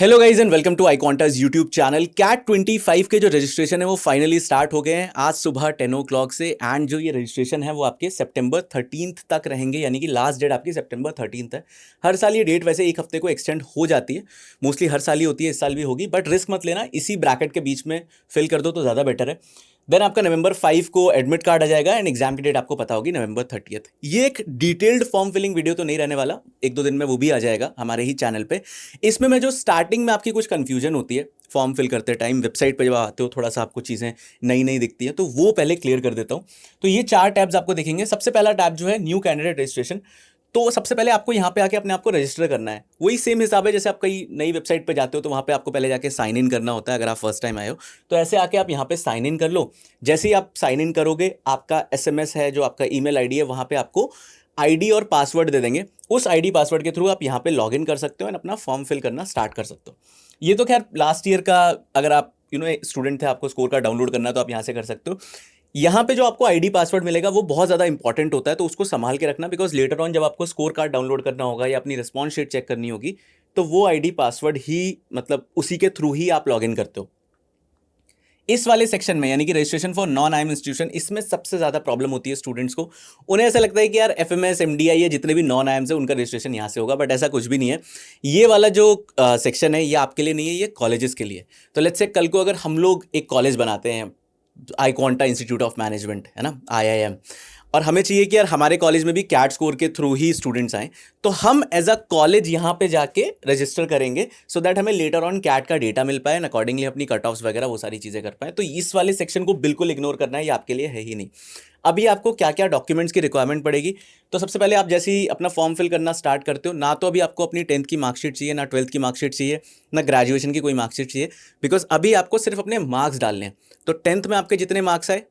Hello guys and welcome to iQuanta's YouTube channel. CAT 25 के जो registration है वो फाइनली स्टार्ट हो गए हैं आज सुबह 10 o'clock से। एंड जो ये रजिस्ट्रेशन है वो आपके सितंबर 13 तक रहेंगे, यानी कि लास्ट डेट आपकी सितंबर 13 है। हर साल ये डेट वैसे एक हफ्ते को एक्सटेंड हो जाती है, मोस्टली हर साल ही होती है, इस साल भी होगी, बट रिस्क मत लेना, इसी ब्रैकेट के बीच में फिल कर दो तो ज़्यादा बेटर है। देन आपका नवंबर 5 को एडमिट कार्ड आ जाएगा एंड एग्जाम की डेट आपको पता होगी नवंबर 30। ये एक डिटेल्ड फॉर्म फिलिंग वीडियो तो नहीं रहने वाला, एक दो दिन में वो भी आ जाएगा हमारे ही चैनल पे। इसमें मैं जो स्टार्टिंग में आपकी कुछ कंफ्यूजन होती है फॉर्म फिल करते टाइम, वेबसाइट पे जब आते हो थोड़ा सा आपको चीज़ें नई नई दिखती है, तो वो पहले क्लियर कर देता हूँ। तो ये 4 टैब्स आपको दिखेंगे। सबसे पहला टैब जो है न्यू कैंडिडेट रजिस्ट्रेशन। तो सबसे पहले आपको यहाँ पे आके अपने आप को रजिस्टर करना है। वही सेम हिसाब है जैसे आप कई नई वेबसाइट पे जाते हो तो वहाँ पे आपको पहले जाके साइन इन करना होता है, अगर आप फर्स्ट टाइम आए हो तो ऐसे आके आप यहाँ पे साइन इन कर लो। जैसे ही आप साइन इन करोगे, आपका एसएमएस है जो आपका ईमेल आईडी है, वहाँ पे आपको आईडी और पासवर्ड दे देंगे। उस आईडी पासवर्ड के थ्रू आप यहाँ पे लॉग इन कर सकते हो एंड अपना फॉर्म फिल करना स्टार्ट कर सकते हो। ये तो खैर लास्ट ईयर का, अगर आप स्टूडेंट थे, आपको स्कोर कार्ड डाउनलोड करना है तो आप यहाँ से कर सकते हो। यहाँ पे जो आपको आईडी पासवर्ड मिलेगा वो बहुत ज़्यादा इंपॉर्टेंट होता है, तो उसको संभाल के रखना, बिकॉज लेटर ऑन जब आपको स्कोर कार्ड डाउनलोड करना होगा या अपनी रिस्पॉन्स शीट चेक करनी होगी तो वो आईडी पासवर्ड ही, मतलब उसी के थ्रू ही आप लॉग इन करते हो। इस वाले सेक्शन में यानी कि registration for non IIM institution, इसमें सबसे ज़्यादा प्रॉब्लम होती है स्टूडेंट्स को। उन्हें ऐसा लगता है कि यार एफएमएस एमडीआई है, जितने भी नॉन आईएम्स है उनका रजिस्ट्रेशन यहाँ से होगा, बट ऐसा कुछ भी नहीं है। ये वाला जो सेक्शन है ये आपके लिए नहीं है, ये कॉलेजेस के लिए। तो लेट्स से कल को अगर हम लोग एक कॉलेज बनाते हैं, iQuanta इंस्टीट्यूट ऑफ मैनेजमेंट है ना, IIM, और हमें चाहिए कि यार हमारे कॉलेज में भी कैट स्कोर के थ्रू ही स्टूडेंट्स आए, तो हम एज अ कॉलेज यहाँ पे जाके रजिस्टर करेंगे सो दैट हमें लेटर ऑन कैट का डेटा मिल पाए एंड अकॉर्डिंगली अपनी कट ऑफ्स वगैरह वो सारी चीज़ें कर पाए। तो इस वाले सेक्शन को बिल्कुल इग्नोर करना है, ये आपके लिए है ही नहीं। अभी आपको क्या क्या डॉक्यूमेंट्स की रिक्वायरमेंट पड़ेगी, तो सबसे पहले आप जैसे ही अपना फॉर्म फिल करना स्टार्ट करते हो ना, तो अभी आपको अपनी 10th की मार्कशीट चाहिए, ना 12th की मार्कशीट चाहिए, ना ग्रेजुएशन की कोई मार्कशीट चाहिए, बिकॉज अभी आपको सिर्फ अपने मार्क्स डालने हैं। तो 10th में आपके जितने मार्क्स आए,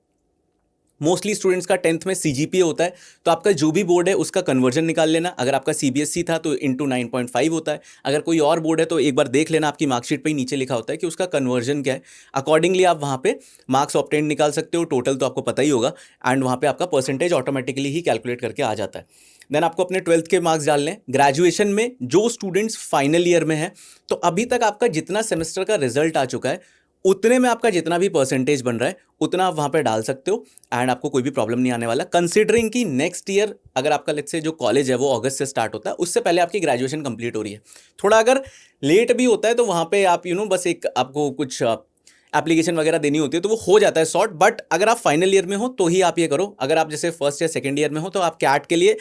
मोस्टली स्टूडेंट्स का 10th में सीजीपीए होता है, तो आपका जो भी बोर्ड है उसका कन्वर्जन निकाल लेना। अगर आपका सीबीएसई था तो इंटू 9.5 होता है, अगर कोई और बोर्ड है तो एक बार देख लेना, आपकी मार्कशीट पे ही नीचे लिखा होता है कि उसका कन्वर्जन क्या है। अकॉर्डिंगली आप वहाँ पे मार्क्स ऑब्टेन निकाल सकते हो, टोटल तो आपको पता ही होगा, एंड वहाँ पे आपका परसेंटेज ऑटोमेटिकली ही कैलकुलेट करके आ जाता है। देन आपको अपने 12th के मार्क्स डालने हैं। ग्रेजुएशन में जो स्टूडेंट्स फाइनल ईयर में है, तो अभी तक आपका जितना सेमेस्टर का रिजल्ट आ चुका है उतने में आपका जितना भी परसेंटेज बन रहा है उतना आप वहाँ पे डाल सकते हो एंड आपको कोई भी प्रॉब्लम नहीं आने वाला। कंसीडरिंग कि नेक्स्ट ईयर अगर आपका लेट्स से जो कॉलेज है वो अगस्त से स्टार्ट होता है, उससे पहले आपकी ग्रेजुएशन कंप्लीट हो रही है। थोड़ा अगर लेट भी होता है तो वहाँ पे आप बस एक आपको कुछ एप्लीकेशन वगैरह देनी होती है तो वो हो जाता है सॉर्ट। बट अगर आप फाइनल ईयर में हो तो ही आप ये करो। अगर आप जैसे फर्स्ट या सेकेंड ईयर में हो तो आप कैट के लिए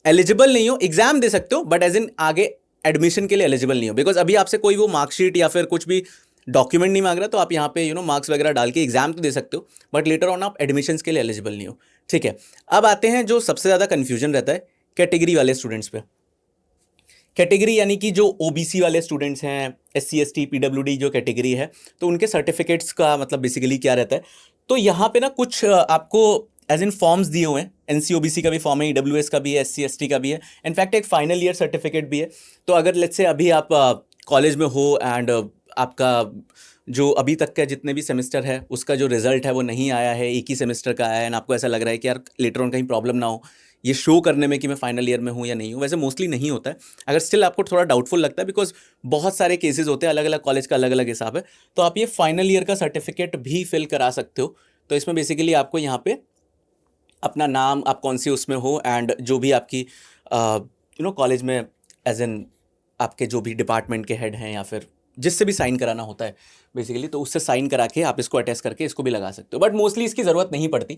एलिजिबल नहीं हो, एग्जाम दे सकते हो बट एज इन आगे एडमिशन के लिए एलिजिबल नहीं हो, बिकॉज अभी आपसे कोई वो मार्कशीट या फिर कुछ भी डॉक्यूमेंट नहीं मांग रहा, तो आप यहाँ पे मार्क्स वगैरह डाल के एग्जाम तो दे सकते हो बट लेटर ऑन आप एडमिशन्स के लिए एलिजिबल नहीं हो। ठीक है, अब आते हैं जो सबसे ज़्यादा कन्फ्यूजन रहता है कैटेगरी वाले स्टूडेंट्स पे। कैटेगरी यानी कि जो ओबीसी वाले स्टूडेंट्स हैं, SC ST PWD जो कैटेगरी है, तो उनके सर्टिफिकेट्स का मतलब बेसिकली क्या रहता है। तो यहाँ पे ना कुछ आपको एज इन फॉर्म्स दिए हुए हैं। NCOBC का भी फॉर्म है, EWS का भी है, SC ST का भी है, इनफैक्ट एक फाइनल ईयर सर्टिफिकेट भी है। तो अगर लेट्स से अभी आप कॉलेज में हो एंड आपका जो अभी तक का जितने भी सेमेस्टर है उसका जो रिजल्ट है वो नहीं आया है, एक ही सेमेस्टर का आया है, एंड आपको ऐसा लग रहा है कि यार लेटर ऑन कहीं प्रॉब्लम ना हो ये शो करने में कि मैं फाइनल ईयर में हूँ या नहीं हूँ, वैसे मोस्टली नहीं होता है। अगर स्टिल आपको थोड़ा डाउटफुल लगता है, बिकॉज बहुत सारे केसेस होते हैं, अलग अलग कॉलेज का अलग अलग हिसाब है, तो आप ये फाइनल ईयर का सर्टिफिकेट भी फिल करा सकते हो। तो इसमें बेसिकली आपको यहाँ पे अपना नाम, आप कौन सी उसमें हो, एंड जो भी आपकी कॉलेज में एज एन आपके जो भी डिपार्टमेंट के हेड हैं या फिर जिससे भी साइन कराना होता है बेसिकली, तो उससे साइन करा के आप इसको अटैच करके इसको भी लगा सकते हो, बट मोस्टली इसकी ज़रूरत नहीं पड़ती।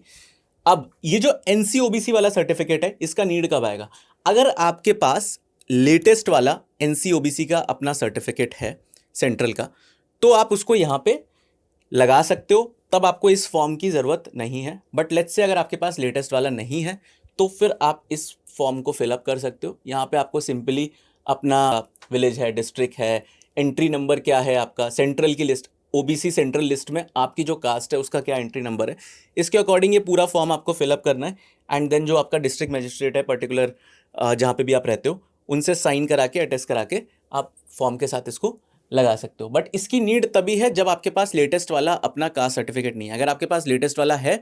अब ये जो NCOBC वाला सर्टिफिकेट है इसका नीड कब आएगा? अगर आपके पास लेटेस्ट वाला NCOBC का अपना सर्टिफिकेट है सेंट्रल का, तो आप उसको यहाँ पे लगा सकते हो, तब आपको इस फॉर्म की ज़रूरत नहीं है। बट लेट्स से अगर आपके पास लेटेस्ट वाला नहीं है तो फिर आप इस फॉर्म को फिलअप कर सकते हो। यहाँ पे आपको सिंपली अपना विलेज है, डिस्ट्रिक्ट है, एंट्री नंबर क्या है आपका, सेंट्रल की लिस्ट, OBC सेंट्रल लिस्ट में आपकी जो कास्ट है उसका क्या एंट्री नंबर है, इसके अकॉर्डिंग ये पूरा फॉर्म आपको फिलअप करना है। एंड देन जो आपका डिस्ट्रिक्ट मजिस्ट्रेट है पर्टिकुलर जहाँ पे भी आप रहते हो, उनसे साइन करा के अटेस्ट करा के आप फॉर्म के साथ इसको लगा सकते हो। बट इसकी नीड तभी है जब आपके पास लेटेस्ट वाला अपना कास्ट सर्टिफिकेट नहीं है। अगर आपके पास लेटेस्ट वाला है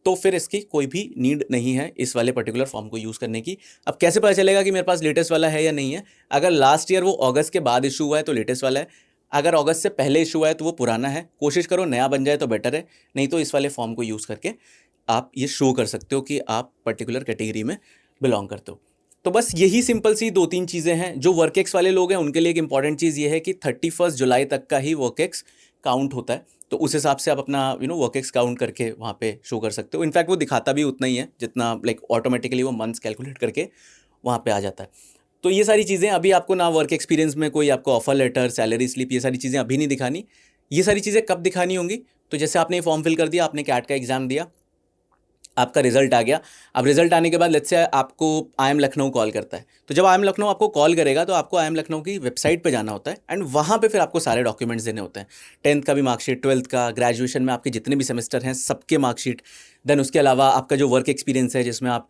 तो फिर इसकी कोई भी नीड नहीं है इस वाले पर्टिकुलर फॉर्म को यूज़ करने की। अब कैसे पता चलेगा कि मेरे पास लेटेस्ट वाला है या नहीं है? अगर लास्ट ईयर वो अगस्त के बाद इशू हुआ है तो लेटेस्ट वाला है, अगर अगस्त से पहले इशू हुआ है तो वो पुराना है, कोशिश करो नया बन जाए तो बेटर है, नहीं तो इस वाले फॉर्म को यूज़ करके आप ये शो कर सकते हो कि आप पर्टिकुलर कैटेगरी में बिलोंग करते हो। तो बस यही सिंपल सी 2-3 चीज़ें हैं। जो वर्कएक्स वाले लोग हैं उनके लिए एक इंपॉर्टेंट चीज़ ये है कि 31 जुलाई तक का ही वर्कएक्स काउंट होता है, तो उस हिसाब से आप अपना वर्कएक्स काउंट करके वहाँ पे शो कर सकते हो। इनफैक्ट वो दिखाता भी उतना ही है जितना लाइक ऑटोमेटिकली वो मंथ्स कैलकुलेट करके वहाँ पे आ जाता है। तो ये सारी चीज़ें अभी आपको ना वर्क एक्सपीरियंस में कोई आपको ऑफर लेटर, सैलरी स्लिप, ये सारी चीज़ें अभी नहीं दिखानी। ये सारी चीज़ें कब दिखानी होंगी? तो जैसे आपने फॉर्म फिल कर दिया, आपने कैट का एग्ज़ाम दिया, आपका रिजल्ट आ गया। अब रिजल्ट आने के बाद लेट्स से आपको IIM लखनऊ कॉल करता है, तो जब IIM लखनऊ आपको कॉल करेगा तो आपको IIM लखनऊ की वेबसाइट पे जाना होता है एंड वहाँ पे फिर आपको सारे डॉक्यूमेंट्स देने होते हैं। 10th का भी मार्कशीट, 12th का, ग्रेजुएशन में आपके जितने भी सेमेस्टर हैं सबके मार्कशीट, देन उसके अलावा आपका जो वर्क एक्सपीरियंस है जिसमें आप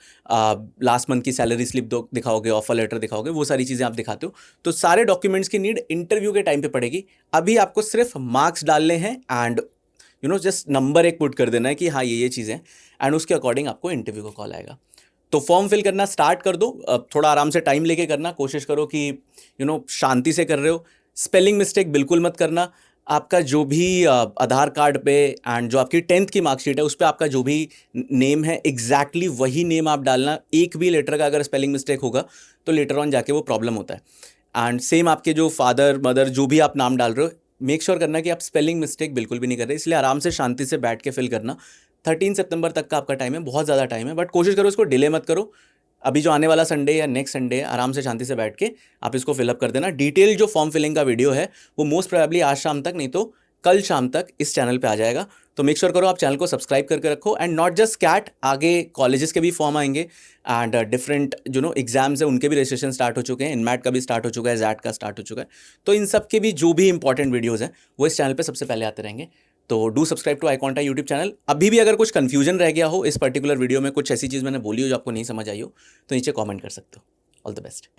लास्ट मंथ की सैलरी स्लिप दिखाओगे, ऑफर लेटर दिखाओगे, वो सारी चीज़ें आप दिखाते हो। तो सारे डॉक्यूमेंट्स की नीड इंटरव्यू के टाइम पे पड़ेगी। अभी आपको सिर्फ मार्क्स डालने हैं एंड जस्ट नंबर एक पुट कर देना है कि हाँ ये चीज़ें, एंड उसके अकॉर्डिंग आपको इंटरव्यू का कॉल आएगा। तो फॉर्म फिल करना स्टार्ट कर दो। थोड़ा आराम से टाइम लेके करना, कोशिश करो कि शांति से कर रहे हो। स्पेलिंग मिस्टेक बिल्कुल मत करना। आपका जो भी आधार कार्ड पे एंड जो आपकी 10th की मार्कशीट है उस पर आपका जो भी नेम है एग्जैक्टली वही नेम आप डालना। एक भी लेटर का अगर स्पेलिंग मिस्टेक होगा तो लेटर ऑन जाके वो प्रॉब्लम होता है। एंड सेम आपके जो फादर मदर जो भी आप नाम डाल रहे हो, मेक श्योर करना कि आप स्पेलिंग मिस्टेक बिल्कुल भी नहीं कर रहे। इसलिए आराम से शांति से बैठ के फिल करना। 13 सितंबर तक का आपका टाइम है, बहुत ज़्यादा टाइम है, बट कोशिश करो इसको डिले मत करो। अभी जो आने वाला संडे या नेक्स्ट संडे है, आराम से शांति से बैठ के आप इसको फिलअप कर देना। डिटेल जो फॉर्म फिलिंग का वीडियो है वो मोस्ट प्रोबेबली आज शाम तक, नहीं तो कल शाम तक इस चैनल पे आ जाएगा। तो मेक श्योर करो आप चैनल को सब्सक्राइब करके रखो। एंड नॉट जस्ट कैट, आगे कॉलेजेस के भी फॉर्म आएंगे एंड डिफरेंट एग्जाम्स है उनके भी रजिस्ट्रेशन स्टार्ट हो चुके हैं। इनमैट का भी स्टार्ट हो चुका है, जैट का स्टार्ट हो चुका है। तो इन सब के भी जो भी इंपॉर्टेंट वीडियोज़ हैं वो इस चैनल पर सबसे पहले आते रहेंगे। तो do subscribe to iConta YouTube channel. अभी भी अगर कुछ कन्फ्यूजन रह गया हो इस पर्टिकुलर वीडियो में, कुछ ऐसी चीज़ मैंने बोली हो जो आपको नहीं समझ आई हो, तो नीचे कमेंट कर सकते हो। All the best.